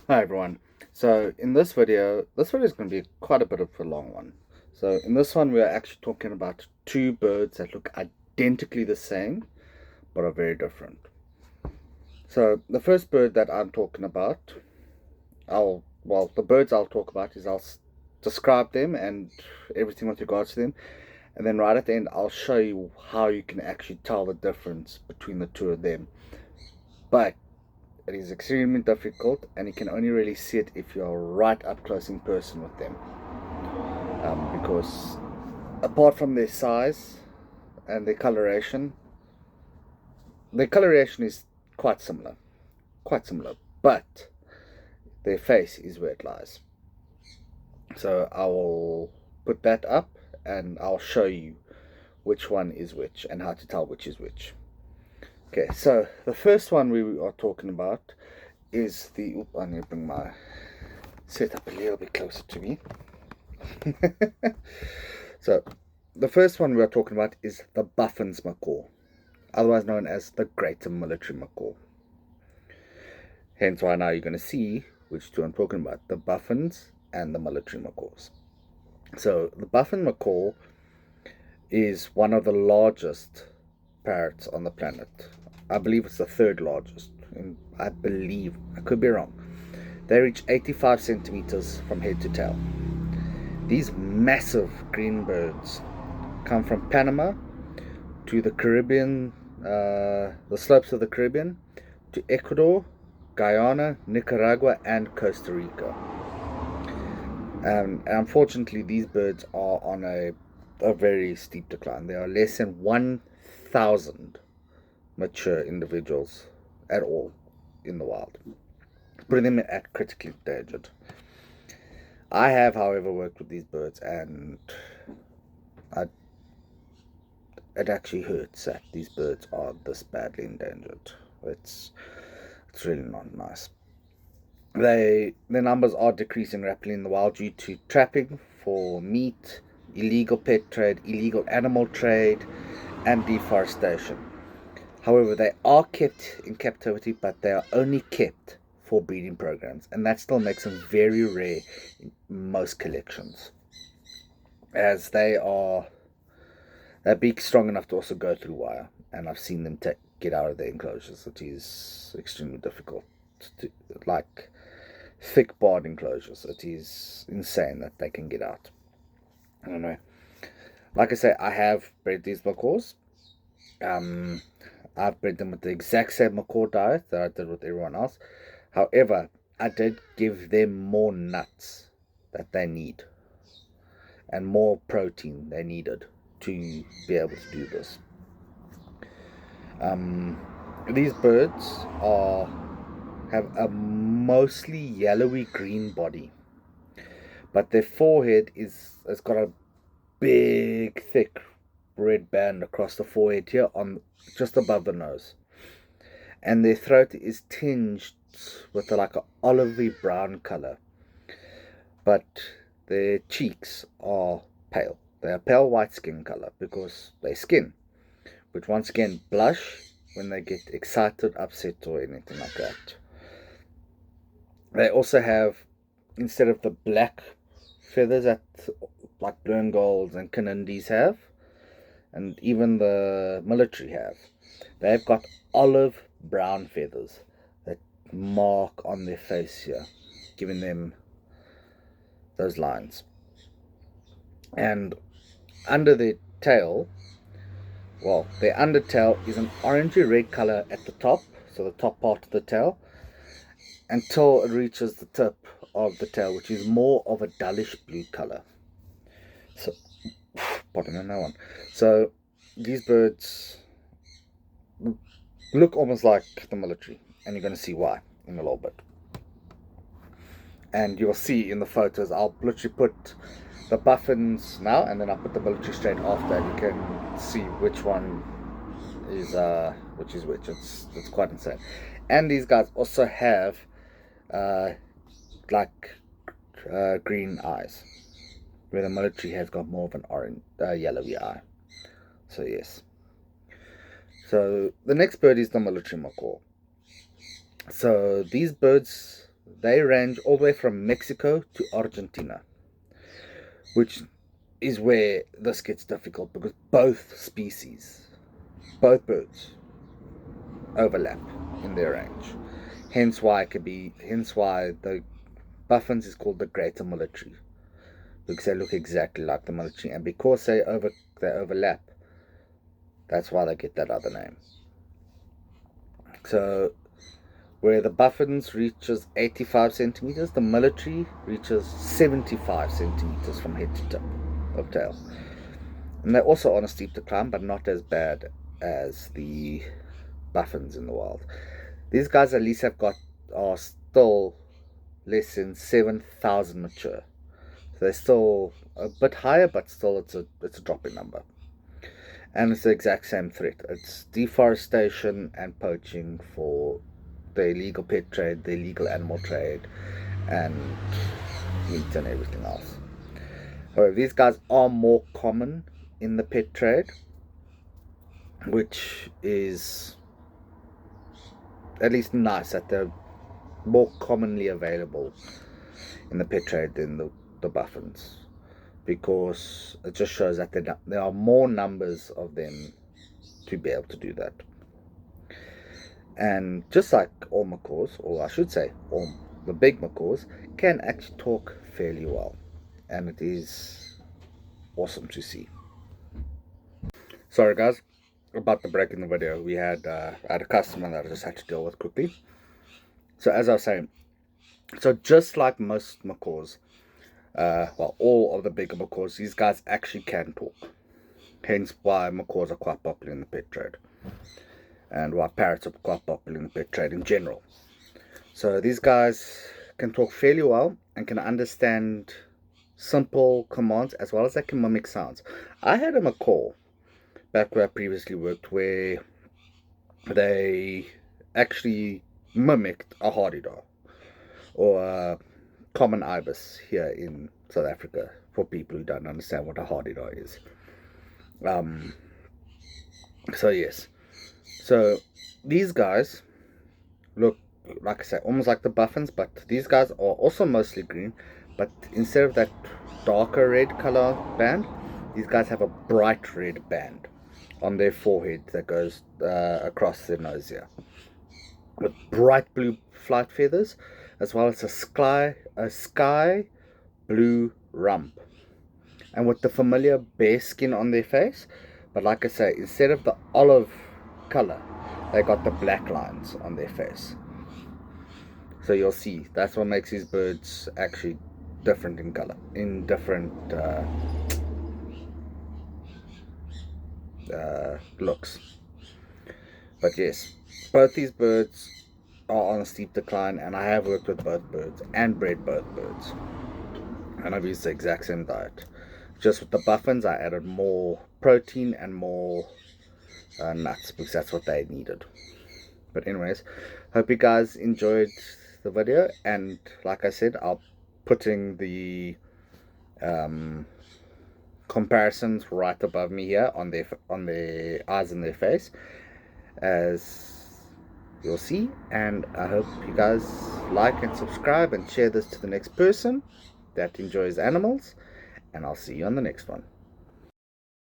Hi everyone. So in this video is going to be quite a bit of a long one. So in this one, we are actually talking about two birds that look identically the same, but are very different. So the first bird that I'm talking about, the birds I'll talk about is describe them and everything with regards to them, and then right at the end, I'll show you how you can actually tell the difference between the two of them. But it is extremely difficult, and you can only really see it if you're right up close in person with them. Because apart from their size and their coloration is quite similar, but their face is where it lies. So I will put that up, and I'll show you which one is which and how to tell which is which. Okay, so the first one we are talking about is the. I need to bring my setup a little bit closer to me. So, the first one we are talking about is the Buffons macaw, otherwise known as the greater military macaw. Hence why now you're going to see which two I'm talking about, the Buffons and the military macaws. So, the Buffon macaw is one of the largest parrots on the planet. I believe it's the third largest. I believe, I could be wrong. They reach 85 centimeters from head to tail. These massive green birds come from Panama to the Caribbean, the slopes of the Caribbean, to Ecuador, Guyana, Nicaragua, and Costa Rica. And unfortunately, these birds are on a very steep decline. There are less than 1,000 mature individuals at all in the wild, putting them at critically endangered. I have, however, worked with these birds, and I, it actually hurts that these birds are this badly endangered. It's it's really not nice. Their numbers are decreasing rapidly in the wild due to trapping for meat, illegal pet trade, illegal animal trade, and deforestation. However, they are kept in captivity, but they are only kept for breeding programs, and that still makes them very rare in most collections, as they're big, strong enough to also go through wire, and I've seen them get out of their enclosures. It is extremely difficult, to, like thick barred enclosures. It is insane that they can get out. I don't know. Like I say, I have bred these macaws. Um, I've bred them with the exact same macaw diet that I did with everyone else. However, I did give them more nuts that they need and more protein they needed to be able to do this. Um, these birds have a mostly yellowy green body, but their forehead has got a big, thick red band across the forehead here, on just above the nose, and their throat is tinged with like a olivey brown color, but their cheeks are pale. They are pale white skin color because they skin, which once again blush when they get excited, upset, or anything like that. They also have, instead of the black feathers that like blue and golds and canindis have, and even the military have, they've got olive brown feathers that mark on their face here, giving them those lines. And under their tail, well, their undertail is an orangey red color at the top, so the top part of the tail, until it reaches the tip of the tail, which is more of a dullish blue color. So, pardon me, no one. So, these birds look almost like the military, and you're going to see why in a little bit. And you'll see in the photos, I'll literally put the Buffons now, and then I'll put the military straight after, and you can see which one is which. It's quite insane. And these guys also have uh, like green eyes, where the military has got more of an orange, yellowy eye. So yes. So the next bird is the military macaw. So these birds, they range all the way from Mexico to Argentina, which is where this gets difficult because both species, both birds, overlap in their range. Hence why the Buffons is called the greater military, because they look exactly like the military, and because they overlap, that's why they get that other name. So where the Buffons reaches 85 centimeters, the military reaches 75 centimeters from head to tip of tail. And they're also on a steep decline, but not as bad as the Buffons in the wild. These guys at least are still less than 7,000 mature. So they're still a bit higher, but still it's a dropping number. And it's the exact same threat. It's deforestation and poaching for the illegal pet trade, the illegal animal trade, and meat and everything else. However, these guys are more common in the pet trade, which is at least nice that they're more commonly available in the pet trade than the Buffons, because it just shows that there are more numbers of them to be able to do that. And just like all macaws, or I should say all the big macaws, can actually talk fairly well, and it is awesome to see. Sorry guys about the break in the video. We had I had a customer that I just had to deal with quickly. So as I was saying, so just like most macaws, well, all of the bigger macaws, these guys actually can talk. Hence why macaws are quite popular in the pet trade, and why parrots are quite popular in the pet trade in general. So these guys can talk fairly well and can understand simple commands as well as they can mimic sounds. I had a macaw back where I previously worked where they actually mimicked a hardy-dog or a common ibis here in South Africa, for people who don't understand what a hardy-dog is. So yes, so these guys look, like I say, almost like the Buffons, but these guys are also mostly green, but instead of that darker red color band, these guys have a bright red band on their forehead that goes across their nose here, with bright blue flight feathers, as well as a sky blue rump, and with the familiar bear skin on their face. But like I say, instead of the olive color, they got the black lines on their face. So you'll see that's what makes these birds actually different in color, in different looks. But yes, both these birds are on a steep decline, and I have worked with both birds and bred both birds, and I've used the exact same diet. Just with the Buffons, I added more protein and more nuts, because that's what they needed. But anyways, hope you guys enjoyed the video, and like I said, I'll putting the comparisons right above me here on their eyes and their face, as you'll see. And I hope you guys like and subscribe and share this to the next person that enjoys animals, and I'll see you on the next one.